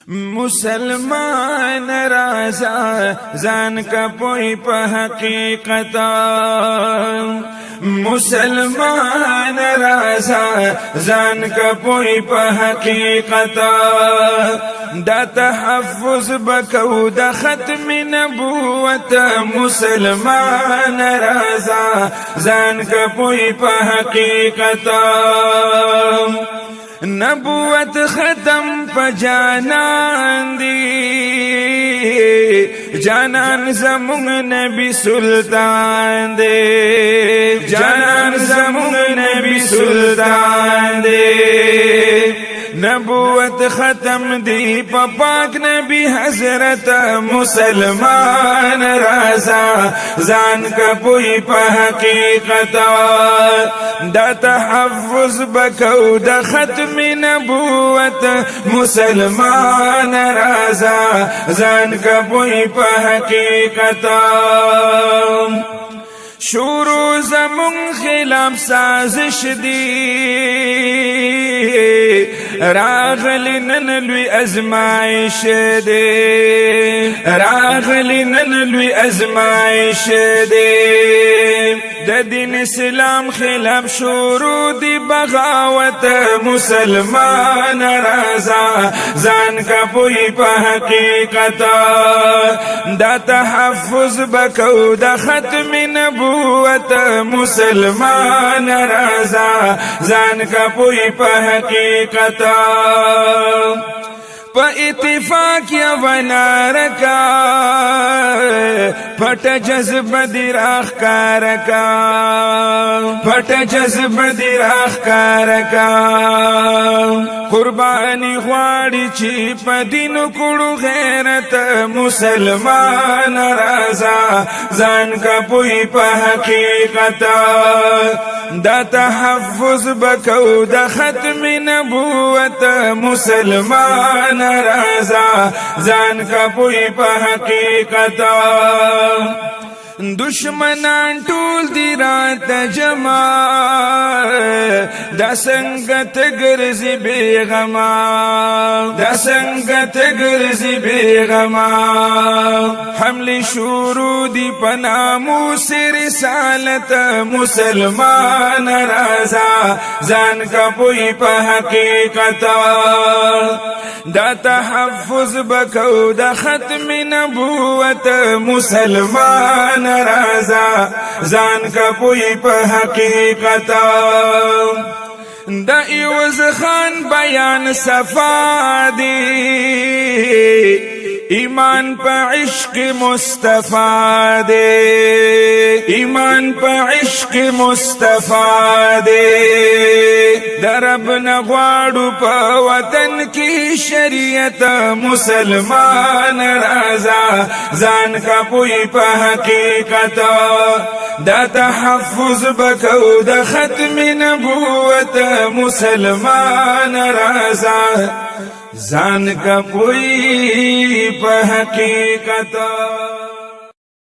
مسلمان رازا ځان کا پوی په حقیقت مسلمان رازا ځان کا پوی په حقیقت دا تحفظ بکو د ختم نبوت مسلمان رازا ځان کا پوی په حقیقت نبوت ختم پا جانان دی جانان زمون نبی سلطان دی جانان زمون نبی سلطان دی نبوت ختم دی پا پاک نبی حضرت مسلمان رازا ځان کا پوی پا حقیقت دا تحفظ بکو دا ختم نبوت مسلمان رازا ځان کا پوی پا حقیقت شروع زمون خلاف سازش دی راغلی نن لوی ازمائش دی راغلی نن لوی ازمائش دی د دین اسلام خلاف شروع دی بغاوت مسلمان رازا ځان کا پوی په حقیقت دا تحفظ بکو دا ختم نبوت مسلمان رازا ځان کا پوی په حقیقت پا اتفاق یا ونارکا پھٹ جذب دی راخ کارکا پھٹ جذب دی راخ کارکا قربانی غواړي چې په دین کړو غیرت مسلمان رازا ځان کا پوی په حقیقت دا تحفظ بکو دا ختم نبوت مسلمان رازا ځان کا پوی په حقیقت دشمنان ټول دی رات جمع دا سنگت گرزی بیغما دا سنگت گرزی بیغما حمل شروع دی پناموس رسالت مسلمان رازا ځان کا پوی په حقیقت دا تحفظ بکو دا ختم نبوت مسلمان رازا ځان کا پوی په حقیقت دا ایوز خان بیان صفا دی ایمان پا عشق مصطفیٰ دے ایمان پا عشق مصطفیٰ دے درب نغواڑو پا وطن کی شریعت مسلمان رازا ځان کا پوی پا حقیقت دا تحفظ بکو دا ختم نبوت مسلمان رازا ځان کا پوی په حقیقت